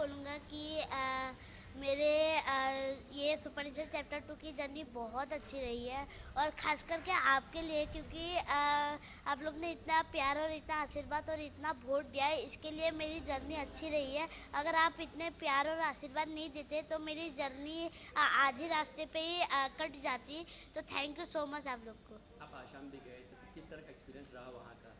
बोलूँगा कि मेरे ये सुपर स्टार चैप्टर 2 की जर्नी बहुत अच्छी रही है, और ख़ास करके आपके लिए, क्योंकि आप लोग ने इतना प्यार और इतना आशीर्वाद और इतना वोट दिया है, इसके लिए मेरी जर्नी अच्छी रही है। अगर आप इतने प्यार और आशीर्वाद नहीं देते तो मेरी जर्नी आधे रास्ते पे ही कट जाती। तो थैंक यू सो मच आप लोग को। आप आसाम भी गए थे, तो किस तरह का एक्सपीरियंस रहा वहाँ का?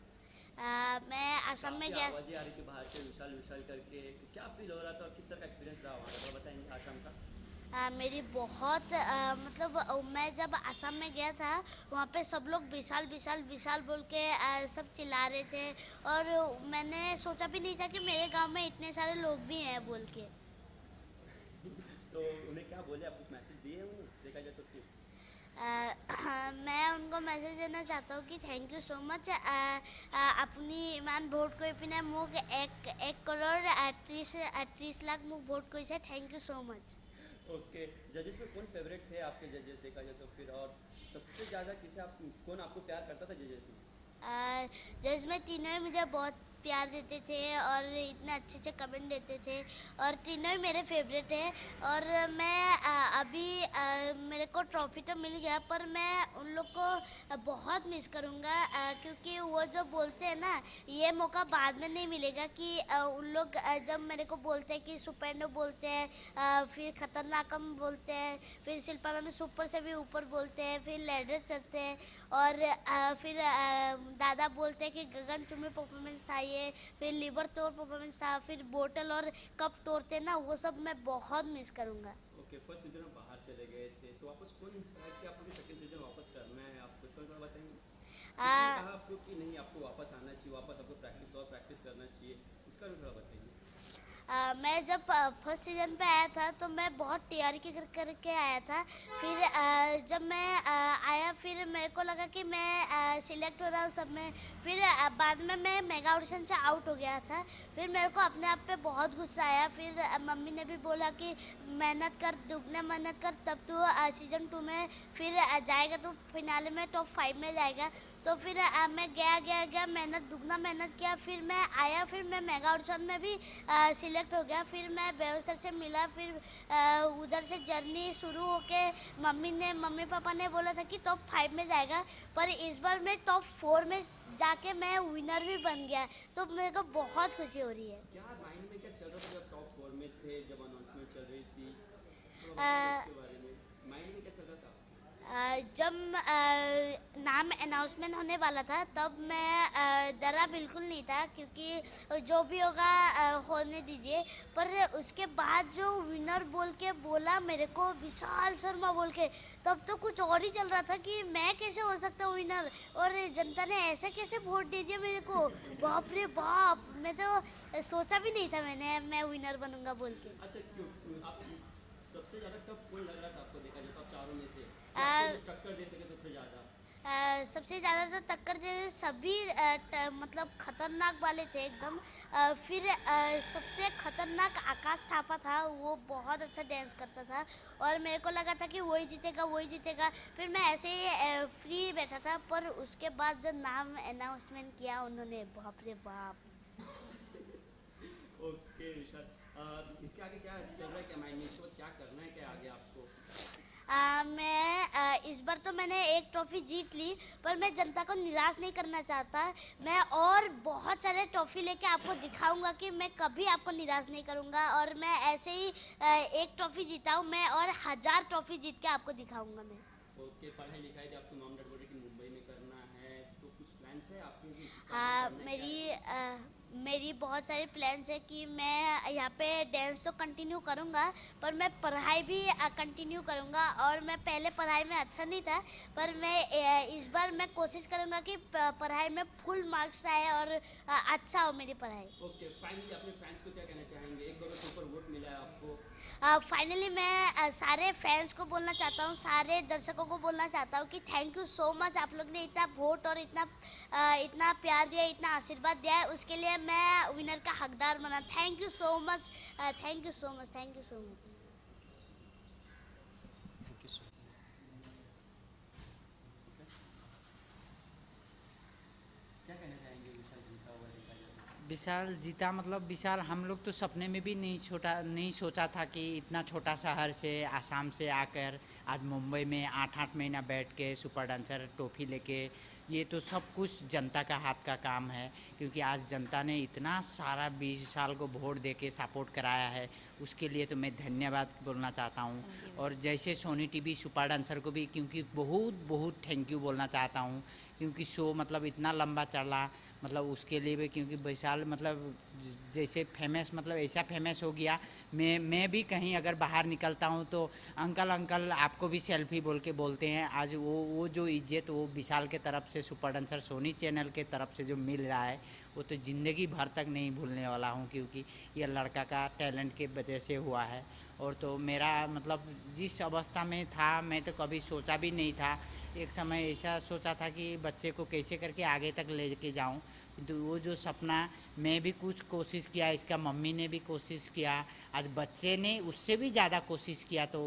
मैं असम में काफ़ी गया। आवाज़ें आ रही थी बाहर से विशाल विशाल करके, तो क्या फील हो रहा था और किस तरह का एक्सपीरियंस रहा वहाँ का, थोड़ा बताएंगे आसाम का? मेरी बहुत मतलब मैं जब असम में गया था, वहाँ पे सब लोग विशाल विशाल विशाल बोल के सब चिल्ला रहे थे, और मैंने सोचा भी नहीं था कि मेरे गांव में इतने सारे लोग भी हैं बोल के। तो उन्हें क्या बोले, आप कुछ मैसेज दिए उन्हें देखा जाए तो फिर? मैं उनको मैसेज देना चाहता हूँ कि थैंक यू सो मच। अपनी ईमान ভোট কৰি পিনে মোক 1 करोड़ 30 लाख মোক ভোট কৰিছে। Thank you so much. Okay, जजेस में कौन फेवरेट थे आपके जजेस देखा जाए तो फिर, और सबसे ज़्यादा किसे आप, कौन आपको प्यार करता था जजेस में? जज में तीनों ही मुझे बहुत प्यार देते थे और इतने अच्छे से कमेंट देते थे, और तीनों ही मेरे फेवरेट है। और मैं अभी मेरे को ट्रॉफी तो मिल गया, पर मैं उन लोग को बहुत मिस करूँगा, क्योंकि वो जो बोलते हैं ना, ये मौका बाद में नहीं मिलेगा कि उन लोग जब मेरे को बोलते हैं कि सुपेंडो बोलते हैं, फिर खतरनाकम बोलते हैं, फिर शिल्पा में सुपर से भी ऊपर बोलते हैं, फिर लेडर चलते हैं, और फिर दादा बोलते हैं कि गगन चुम्बी परफॉर्मेंस था ये, फिर लीवर तोड़ परफॉर्मेंस था, फिर बोतल और कप तोड़ते ना, वो सब मैं बहुत मिस करूँगा। ओके, फर्स्ट सीजन में बाहर चले गए थे, तो वापस कौन इंस्पायर किया आपको सेकंड सीजन वापस करना है आपको, इसका थोड़ा बताएंगे? किसने आ, कहा आपको कि नहीं आपको वापस आना चाहिए, वापस आपको प्रैक्टिस और प्रैक्टिस करना चाहिए, उसका भी थोड़ा बताइए। मैं जब फर्स्ट सीजन पे आया था तो मैं बहुत तैयारी करके आया था। फिर जब मैं आया, फिर मेरे को लगा कि मैं सिलेक्ट हो रहा हूँ सब में। फिर बाद में मैं मेगा ऑडिशन से आउट हो गया था। फिर मेरे को अपने आप पे बहुत गुस्सा आया। फिर मम्मी ने भी बोला कि मेहनत कर, दुगना मेहनत कर, तब तू सीजन 2 में फिर जाएगा, तो फिनाले में टॉप 5 में जाएगा। तो फिर मैं गया मेहनत, दुगना मेहनत किया, फिर मैं आया, फिर मैं मेगा ऑडिशन में भी सिलेक्ट हो गया। फिर मैं बेवसर से मिला, फिर उधर से जर्नी शुरू होके मम्मी पापा ने बोला था कि टॉप 5 में जाएगा, पर इस बार मैं टॉप 4 में जाके मैं विनर भी बन गया। तो मेरे को बहुत खुशी हो रही है। क्या माइंड में क्या चल रहा था जब टॉप 4 में थे, जब अनाउंसमेंट चल रही थी, थोड़ा बताइए अ, उसके बारे में, माइंड में क्या चल रहा था? जब नाम अनाउंसमेंट होने वाला था, तब मैं डरा बिल्कुल नहीं था, क्योंकि जो भी होगा होने दीजिए। पर उसके बाद जो विनर बोल के बोला मेरे को, विशाल शर्मा बोल के, तब तो कुछ और ही चल रहा था कि मैं कैसे हो सकता हूँ विनर, और जनता ने ऐसे कैसे वोट दे दिया मेरे को। बाप रे बाप, मैं तो सोचा भी नहीं था मैं विनर बनूंगा बोल के। अच्छा, क्यों आप सबसे ज़्यादा टफ कौन लग रहा था आपको देखा जाए तो, आप चारों में से कि आपको आ, जो टक्कर दे सके सबसे ज़्यादा? सबसे ज़्यादा तो टक्कर जैसे सभी मतलब खतरनाक वाले थे एकदम। फिर सबसे खतरनाक आकाश थापा था, वो बहुत अच्छा डांस करता था, और मेरे को लगा था कि वही जीतेगा वही जीतेगा। फिर मैं ऐसे ही फ्री बैठा था, पर उसके बाद जब नाम अनाउंसमेंट किया उन्होंने, बाप रे बाप। ओके विशाल, इसके आगे क्या चल रहा है, क्या माइंड में इसके बाद क्या करना है, क्या आगे आपको? मैं इस बार तो मैंने एक ट्रॉफी जीत ली, पर मैं जनता को निराश नहीं करना चाहता। मैं और बहुत सारे ट्रॉफी लेके आपको दिखाऊंगा कि मैं कभी आपको निराश नहीं करूंगा, और मैं ऐसे ही एक ट्रॉफी जीता हूँ मैं, और 1000 ट्रॉफी जीत के आपको दिखाऊंगा मैं। ओके, पढ़ाई लिखाई भी आपको मॉम डैड बोले कि मुंबई में करना है, तो कुछ प्लान्स है आपके भी, कहाँ हाँ, करना है, क्या है? मेरी बहुत सारे प्लान्स है कि मैं यहाँ पे डांस तो कंटिन्यू करूँगा, पर मैं पढ़ाई भी कंटिन्यू करूँगा। और मैं पहले पढ़ाई में अच्छा नहीं था, पर मैं इस बार मैं कोशिश करूँगा कि पढ़ाई में फुल मार्क्स आए और अच्छा हो मेरी पढ़ाई। ओके, फाइनली अपने फैंस को क्या कहना चाहेंगे, एक करोड़ से ऊपर वोट मिला है आपको? फाइनली मैं सारे फैंस को बोलना चाहता हूँ, सारे दर्शकों को बोलना चाहता हूँ कि थैंक यू सो मच। आप लोग ने इतना वोट और इतना प्यार दिया, इतना आशीर्वाद दिया है, उसके लिए मैं विनर का हकदार बना। Thank you so much, thank you so much, thank you so much. Thank you so much. क्या कहना चाहेंगे विशाल जीता हुआ देखा जाए? विशाल जीता मतलब विशाल हम लोग तो सपने में भी नहीं सोचा था कि इतना छोटा शहर से आसाम से आकर आज मुंबई में 8-8 महीना बैठ के सुपर डांसर ट्रॉफी लेके, ये तो सब कुछ जनता का हाथ का काम है। क्योंकि आज जनता ने इतना सारा 20 साल को वोट दे के सपोर्ट कराया है, उसके लिए तो मैं धन्यवाद बोलना चाहता हूँ। और जैसे सोनी टीवी सुपर डांसर को भी क्योंकि बहुत बहुत थैंक यू बोलना चाहता हूँ, क्योंकि शो मतलब इतना लंबा चला, मतलब उसके लिए भी। क्योंकि विशाल मतलब जैसे फेमस मतलब ऐसा फेमस हो गया, मैं भी कहीं अगर बाहर निकलता हूँ तो अंकल अंकल आपको भी सेल्फी बोल के बोलते हैं। आज वो जो इज्जत वो विशाल के तरफ से सुपर डांसर सोनी चैनल के तरफ से जो मिल रहा है, वो तो ज़िंदगी भर तक नहीं भूलने वाला हूँ। क्योंकि ये लड़का का टैलेंट के वजह से हुआ है। और तो मेरा मतलब जिस अवस्था में था मैं तो कभी सोचा भी नहीं था। एक समय ऐसा सोचा था कि बच्चे को कैसे करके आगे तक ले के जाऊं, किंतु वो जो सपना मैं भी कुछ कोशिश किया, इसका मम्मी ने भी कोशिश किया, आज बच्चे ने उससे भी ज़्यादा कोशिश किया, तो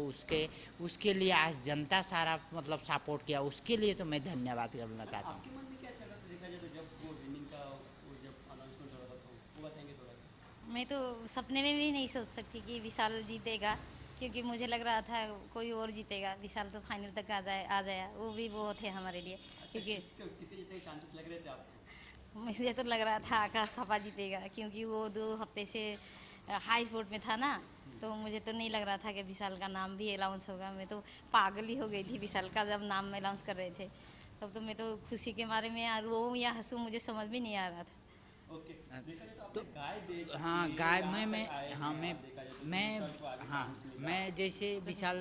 उसके लिए आज जनता सारा मतलब सपोर्ट किया, उसके लिए तो मैं धन्यवाद करना चाहता हूँ। आपके मन में क्या चल रहा था देखा जाए तो जब वो विनिंग का वो जब अनाउंसमेंट हो रहा था, तो वो बताएंगे थोड़ा सा। मैं तो सपने में भी नहीं सोच सकती कि विशाल जीतेगा, क्योंकि मुझे लग रहा था कोई और जीतेगा। विशाल तो फाइनल तक आ जाए वो भी बहुत है हमारे लिए। क्योंकि किसके जीतने के चांसेस लग रहे थे आपको? मुझे तो लग रहा था आकाश थापा जीतेगा, क्योंकि वो 2 हफ्ते से हाई स्पोर्ट में था ना, तो मुझे तो नहीं लग रहा था कि विशाल का नाम भी अनाउंस होगा। मैं तो पागल ही हो गई थी विशाल का जब नाम अनाउंस कर रहे थे, तब तो मैं तो खुशी के मारे में रोऊं या हंसूं मुझे समझ भी नहीं आ रहा था। ओके, देखा जाए तो आपने गाय बेच हाँ के गाय यहाँ मैं तक आए हाँ हैं मैं आप, देखा जाए तो मैं विशाल को आगे हाँ चांस मिला। मैं जैसे विशाल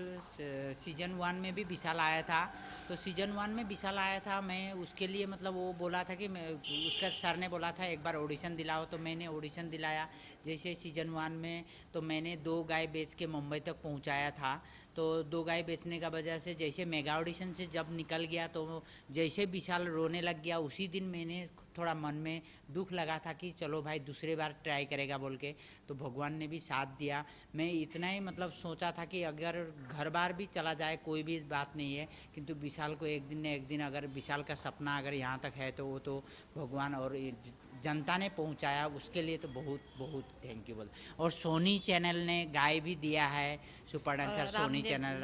सीजन 1 में भी विशाल आया था, तो सीजन 1 में विशाल आया था। मैं उसके लिए मतलब वो बोला था कि मैं उसका सर ने बोला था एक बार ऑडिशन दिलाओ, तो मैंने ऑडिशन दिलाया। जैसे सीजन 1 में तो मैंने 2 गाय बेच के मुंबई तक पहुंचाया था। तो 2 गाय बेचने का वजह से जैसे मेगा ऑडिशन से जब निकल गया, तो जैसे विशाल रोने लग गया, उसी दिन मैंने थोड़ा मन में दुख लगा था कि चलो भाई दूसरे बार ट्राई करेगा बोल के। तो भगवान ने भी साथ दिया। मैं इतना ही मतलब सोचा था कि अगर घर बार भी चला जाए कोई भी बात नहीं है, किंतु विशाल को एक दिन न एक दिन, अगर विशाल का सपना अगर यहाँ तक है तो वो तो भगवान और जनता ने पहुंचाया, उसके लिए तो बहुत बहुत थैंक यू बोल। और सोनी चैनल ने गाय भी दिया है, super dancer Sony channel,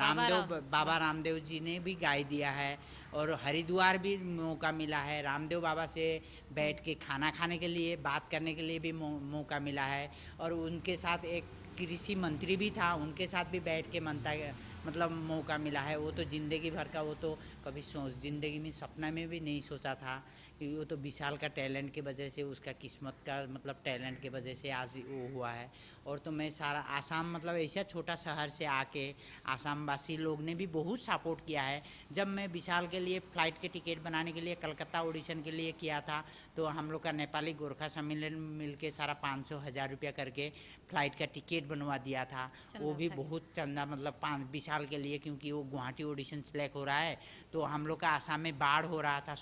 Baba Ramdev ji ने भी गाय दिया है। और हरिद्वार भी मौका मिला है, रामदेव बाबा से बैठ के खाना खाने के लिए, बात करने के लिए भी मौका मिला है। और उनके साथ एक कृषि मंत्री भी था, उनके साथ भी बैठ के मतलब मौका मिला है। वो तो ज़िंदगी भर का, वो तो कभी ज़िंदगी में सपना में भी नहीं सोचा था कि वो तो विशाल का टैलेंट की वजह से, उसका किस्मत का मतलब टैलेंट की वजह से आज वो हुआ है। और तो मैं सारा आसाम मतलब ऐसा छोटा शहर से आके आसाम वासी लोग ने भी बहुत सपोर्ट किया है। जब मैं विशाल के लिए फ़्लाइट के टिकट बनाने के लिए कलकत्ता ऑडिशन के लिए किया था, तो हम लोग का नेपाली गोरखा सम्मेलन मिल के सारा 500,000 रुपया करके फ़्लाइट का टिकट बनवा दिया था। वो भी बहुत चंदा मतलब विशाल के लिए, क्योंकि वो गुवाहाटी ऑडिशन सेलेक्ट हो रहा है। तो हम लोग का आसाम में बाढ़ हो रहा था,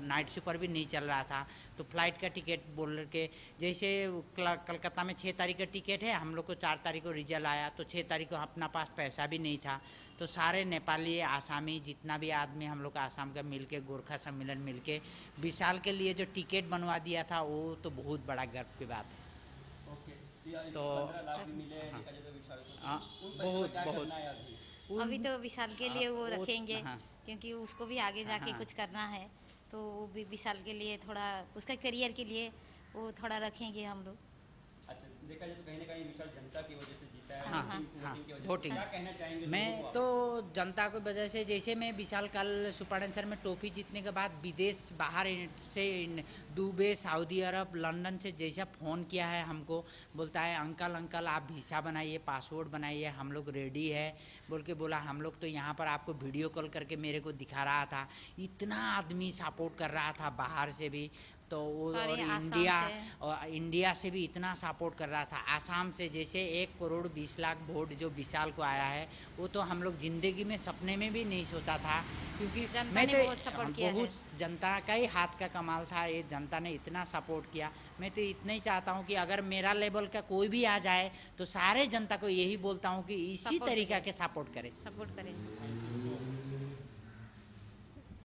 नाइट सुपर भी नहीं चल रहा था, तो फ्लाइट का टिकट बोल के जैसे कलकत्ता में 6 तारीख का टिकट है, हम लोग को 4 तारीख को रिजल्ट आया, तो 6 तारीख को अपना पास पैसा भी नहीं था। तो सारे नेपाली आसामी जितना भी आदमी हम लोग का आसाम का मिल के गोरखा सम्मेलन मिल के विशाल के लिए जो टिकट बनवा दिया था, वो तो बहुत बड़ा गर्व की बात है। ओके, तो 15 लाख भी मिले हैं, देखा जाए तो विशाल को, हाँ, उन पैसों का बहुत क्या बहुत करना है अभी? अभी तो विशाल के लिए वो रखेंगे, हाँ, क्योंकि उसको भी आगे जाके कुछ करना है, तो वो भी विशाल के लिए थोड़ा उसका करियर के लिए वो थोड़ा रखेंगे हम लोग। अच्छा, देखा जाए तो कहीं ना कहीं विशाल जनता की वजह से जीता है, हाँ, वोटिंग की वजह से। वोटिंग। क्या कहना चाहेंगे मैं लोगों को तो आप? जनता की वजह से, जैसे मैं विशाल कल सुपर डांसर में ट्रॉफी जीतने के बाद विदेश बाहर से दुबई, सऊदी अरब, लंदन से जैसा फ़ोन किया है हमको, बोलता है अंकल अंकल आप वीसा बनाइए, पासपोर्ट बनाइए, हम लोग रेडी है बोल के बोला। हम लोग तो यहाँ पर आपको वीडियो कॉल करके मेरे को दिखा रहा था, इतना आदमी सपोर्ट कर रहा था बाहर से भी। तो वो और इंडिया से भी इतना सपोर्ट कर रहा था। आसाम से जैसे 1,20,00,000 वोट जो विशाल को आया है, वो तो हम लोग ज़िंदगी में सपने में भी नहीं सोचा था, क्योंकि मैं तो बहुत जनता का ही हाथ का कमाल था। ये जनता ने इतना सपोर्ट किया। मैं तो इतना ही चाहता हूँ कि अगर मेरा लेवल का कोई भी आ जाए, तो सारे जनता को यही बोलता हूँ कि इसी तरीका के सपोर्ट करें।